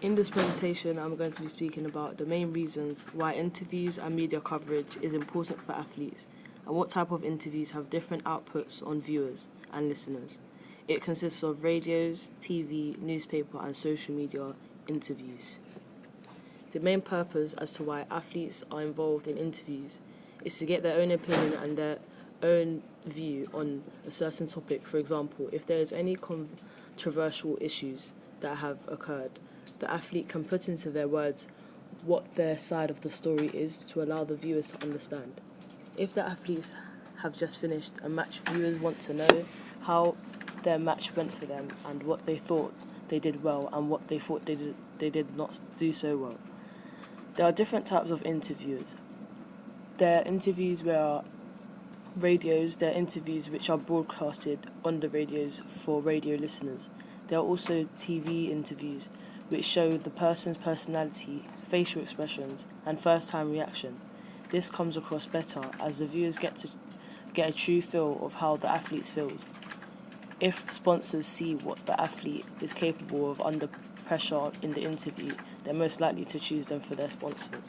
In this presentation, I'm going to be speaking about the main reasons why interviews and media coverage is important for athletes and what type of interviews have different outputs on viewers and listeners. It consists of radios, TV, newspaper and social media interviews. The main purpose as to why athletes are involved in interviews is to get their own opinion and their own view on a certain topic. For example, if there is any controversial issues that have occurred, the athlete can put into their words what their side of the story is to allow the viewers to understand. If the athletes have just finished a match, viewers want to know how their match went for them and what they thought they did well and what they thought they did not do so well. There are different types of interviews. There are interviews where are radios, there are interviews which are broadcasted on the radios for radio listeners. There are also TV interviews which show the person's personality, facial expressions, and first-time reaction. This comes across better as the viewers get a true feel of how the athlete feels. If sponsors see what the athlete is capable of under pressure in the interview, they're most likely to choose them for their sponsors.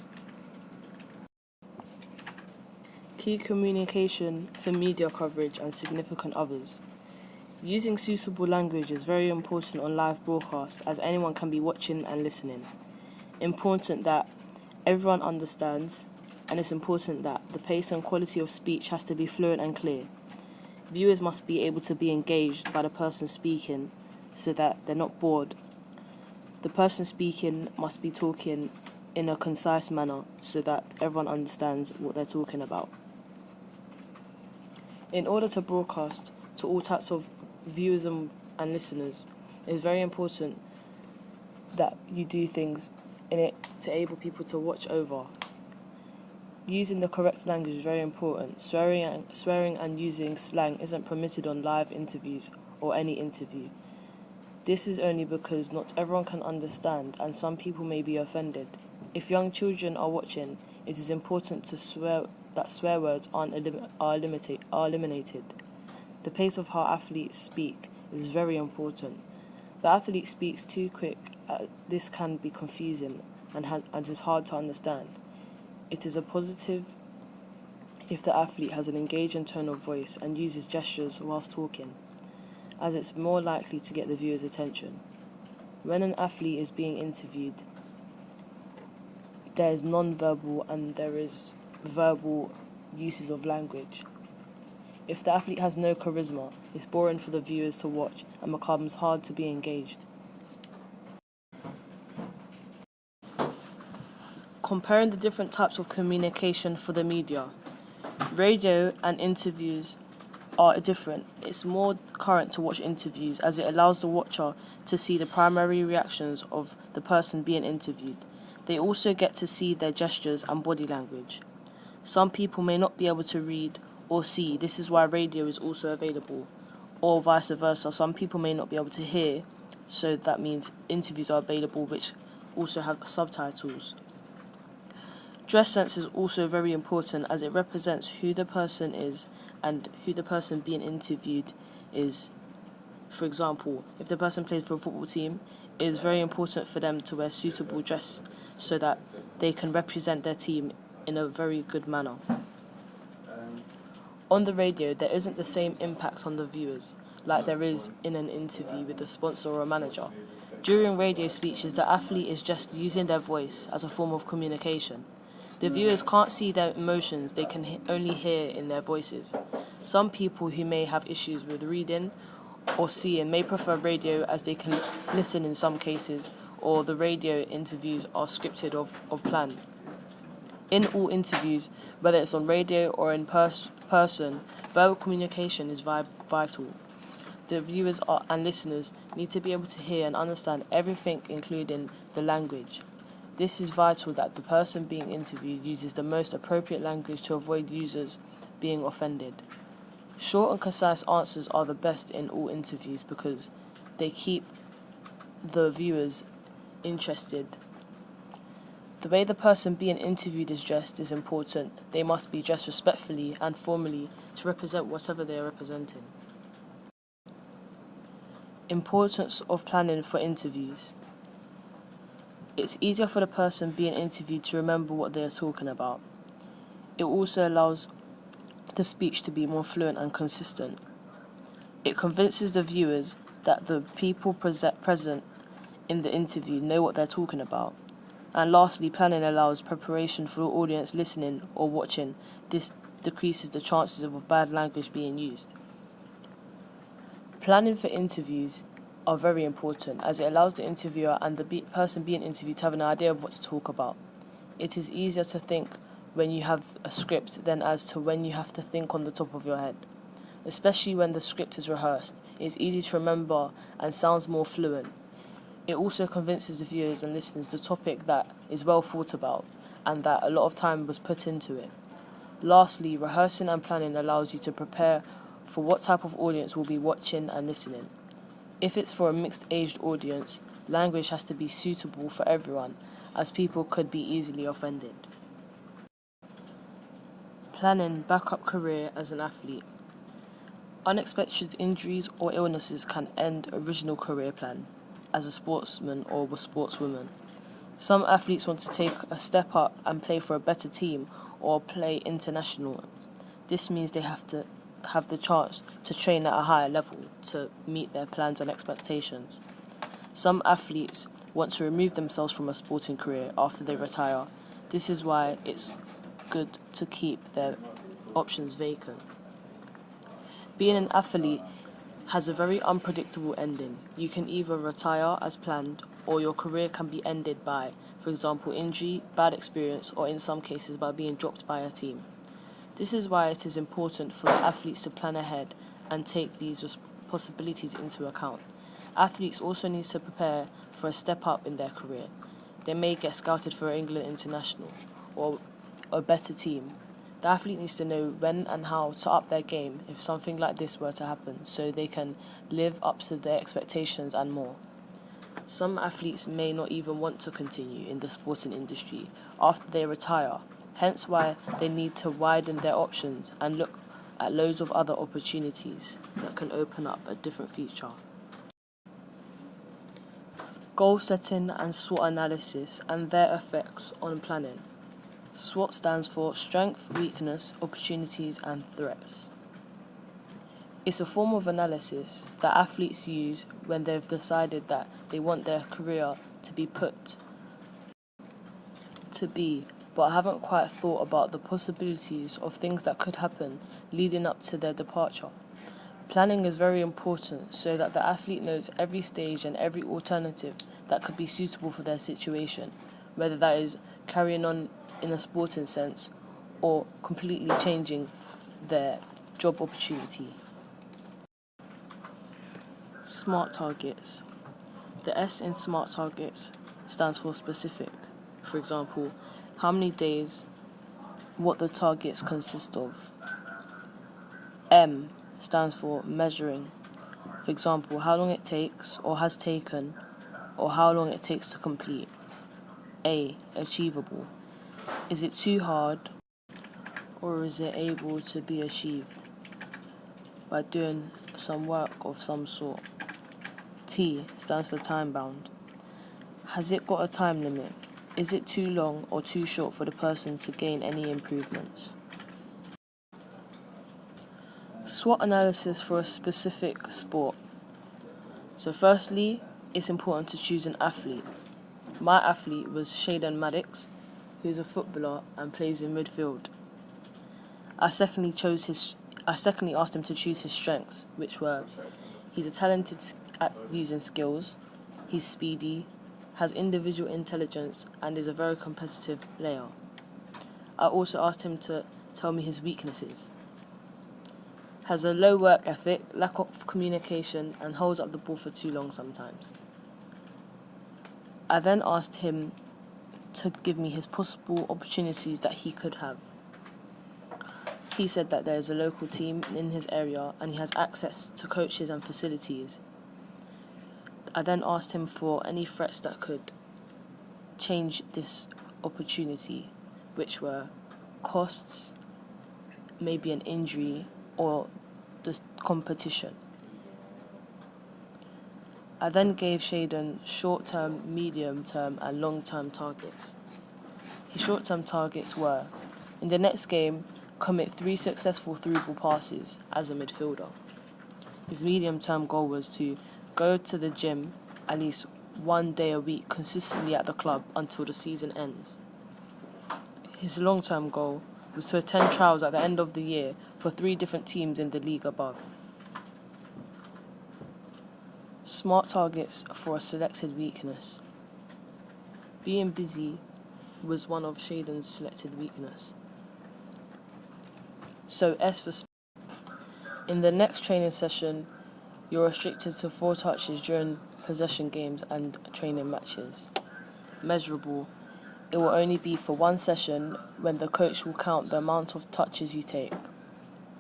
Key communication for media coverage and significant others. Using suitable language is very important on live broadcast as anyone can be watching and listening. Important that everyone understands, and it's important that the pace and quality of speech has to be fluent and clear. Viewers must be able to be engaged by the person speaking so that they're not bored. The person speaking must be talking in a concise manner so that everyone understands what they're talking about. In order to broadcast to all types of viewers and listeners, it's very important that you do things in it to enable people to watch over. Using the correct language is very important. Swearing and using slang isn't permitted on live interviews or any interview. This is only because not everyone can understand and some people may be offended. If young children are watching, it is important to swear words are eliminated. The pace of how athletes speak is very important. The athlete speaks too quick, this can be confusing and is hard to understand. It is a positive if the athlete has an engaging tone of voice and uses gestures whilst talking, as it's more likely to get the viewer's attention. When an athlete is being interviewed, there is non-verbal and there is verbal uses of language. If the athlete has no charisma, it's boring for the viewers to watch and becomes hard to be engaged. Comparing the different types of communication for the media. Radio and interviews are different. It's more current to watch interviews as it allows the watcher to see the primary reactions of the person being interviewed. They also get to see their gestures and body language. Some people may not be able to read or see, this is why radio is also available, or vice versa. Some people may not be able to hear, so that means interviews are available which also have subtitles. Dress sense is also very important as it represents who the person is and who the person being interviewed is. For example, if the person plays for a football team, it is very important for them to wear suitable dress so that they can represent their team in a very good manner. On the radio, there isn't the same impact on the viewers like there is in an interview with a sponsor or a manager. During radio speeches, the athlete is just using their voice as a form of communication. The viewers can't see their emotions, they can only hear in their voices. Some people who may have issues with reading or seeing may prefer radio as they can listen in some cases, or the radio interviews are scripted or planned. In all interviews, whether it's on radio or in person, verbal communication is vital. The viewers and listeners need to be able to hear and understand everything, including the language. This is vital that the person being interviewed uses the most appropriate language to avoid users being offended. Short and concise answers are the best in all interviews because they keep the viewers interested. The way the person being interviewed is dressed is important. They must be dressed respectfully and formally to represent whatever they are representing. Importance of planning for interviews. It's easier for the person being interviewed to remember what they are talking about. It also allows the speech to be more fluent and consistent. It convinces the viewers that the people present in the interview know what they're talking about. And lastly, planning allows preparation for the audience listening or watching. This decreases the chances of bad language being used. Planning for interviews are very important as it allows the interviewer and the person being interviewed to have an idea of what to talk about. It is easier to think when you have a script than as to when you have to think on the top of your head. Especially when the script is rehearsed, it is easy to remember and sounds more fluent. It also convinces the viewers and listeners the topic that is well thought about and that a lot of time was put into it. Lastly, rehearsing and planning allows you to prepare for what type of audience will be watching and listening. If it's for a mixed-aged audience, language has to be suitable for everyone, as people could be easily offended. Planning backup career as an athlete. Unexpected injuries or illnesses can end original career plan as a sportsman or a sportswoman. Some athletes want to take a step up and play for a better team or play international. This means they have to have the chance to train at a higher level to meet their plans and expectations. Some athletes want to remove themselves from a sporting career after they retire. This is why it's good to keep their options vacant. Being an athlete has a very unpredictable ending. You can either retire as planned or your career can be ended by, for example, injury, bad experience, or in some cases by being dropped by a team. This is why it is important for athletes to plan ahead and take these possibilities into account. Athletes also need to prepare for a step up in their career. They may get scouted for England international or a better team. The athlete needs to know when and how to up their game if something like this were to happen so they can live up to their expectations and more. Some athletes may not even want to continue in the sporting industry after they retire, hence why they need to widen their options and look at loads of other opportunities that can open up a different future. Goal setting and SWOT analysis and their effects on planning. SWOT stands for Strength, Weakness, Opportunities and Threats. It's a form of analysis that athletes use when they've decided that they want their career to be, but haven't quite thought about the possibilities of things that could happen leading up to their departure. Planning is very important so that the athlete knows every stage and every alternative that could be suitable for their situation, whether that is carrying on in a sporting sense or completely changing their job opportunity. SMART targets. The S in SMART targets stands for specific. For example, how many days, what the targets consist of. M stands for measuring. For example, how long it takes or has taken or how long it takes to complete. A, achievable. Is it too hard or is it able to be achieved by doing some work of some sort? T stands for time bound. Has it got a time limit? Is it too long or too short for the person to gain any improvements? SWOT analysis for a specific sport. So firstly, it's important to choose an athlete. My athlete was Shaden Maddox, who is a footballer and plays in midfield. I secondly asked him to choose his strengths, which were he's talented at using skills, he's speedy, has individual intelligence, and is a very competitive player. I also asked him to tell me his weaknesses. Has a low work ethic, lack of communication, and holds up the ball for too long sometimes. I then asked him to give me his possible opportunities that he could have. He said that there is a local team in his area and he has access to coaches and facilities. I then asked him for any threats that could change this opportunity, which were costs, maybe an injury, or the competition. I then gave Shaden short-term, medium-term and long-term targets. His short-term targets were, in the next game, commit 3 successful through-ball passes as a midfielder. His medium-term goal was to go to the gym at least 1 day a week consistently at the club until the season ends. His long-term goal was to attend trials at the end of the year for 3 different teams in the league above. Smart targets for a selected weakness. Being busy was one of Shaden's selected weakness. So S for in the next training session, you're restricted to 4 touches during possession games and training matches. Measurable. It will only be for 1 session when the coach will count the amount of touches you take.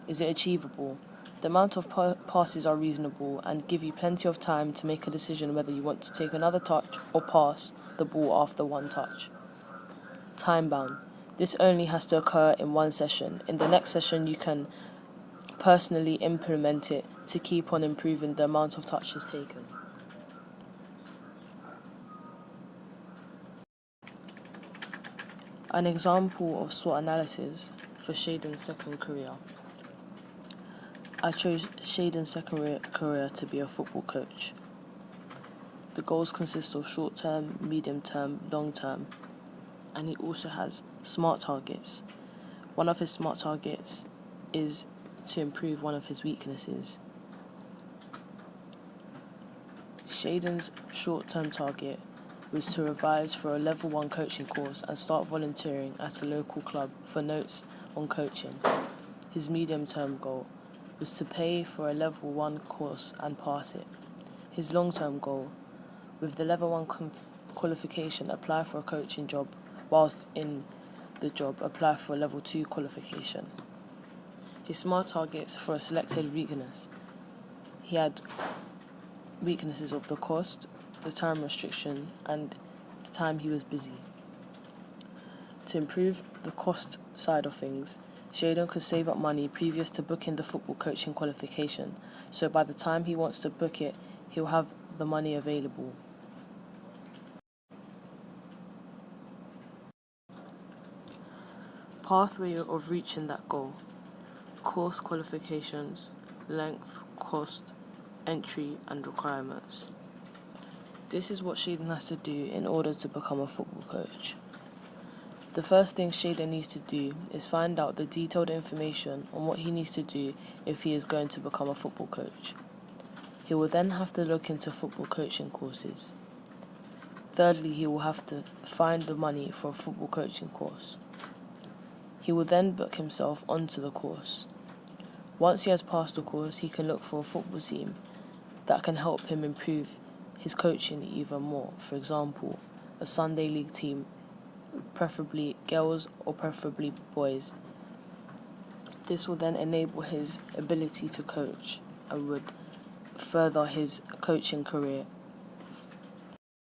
Is it achievable? The amount of passes are reasonable and give you plenty of time to make a decision whether you want to take another touch or pass the ball after 1 touch. Time bound. This only has to occur in 1 session. In the next session, you can personally implement it to keep on improving the amount of touches taken. An example of SWOT analysis for Shaden's second career. I chose Shaden's second career to be a football coach. The goals consist of short-term, medium-term, long-term, and he also has SMART targets. One of his SMART targets is to improve one of his weaknesses. Shaden's short-term target was to revise for a level 1 coaching course and start volunteering at a local club for notes on coaching. His medium-term goal was to pay for a level 1 course and pass it. His long-term goal, with the level 1 qualification, apply for a coaching job, whilst in the job, apply for a level 2 qualification. His SMART targets for a selected weakness. He had weaknesses of the cost, the time restriction, and the time he was busy. To improve the cost side of things, Shaden could save up money previous to booking the football coaching qualification, so by the time he wants to book it, he'll have the money available. Pathway of reaching that goal. Course qualifications, length, cost, entry and requirements. This is what Shaden has to do in order to become a football coach. The first thing Shaden needs to do is find out the detailed information on what he needs to do if he is going to become a football coach. He will then have to look into football coaching courses. Thirdly, he will have to find the money for a football coaching course. He will then book himself onto the course. Once he has passed the course, he can look for a football team that can help him improve his coaching even more. For example, a Sunday league team, preferably girls or preferably boys. This will then enable his ability to coach and would further his coaching career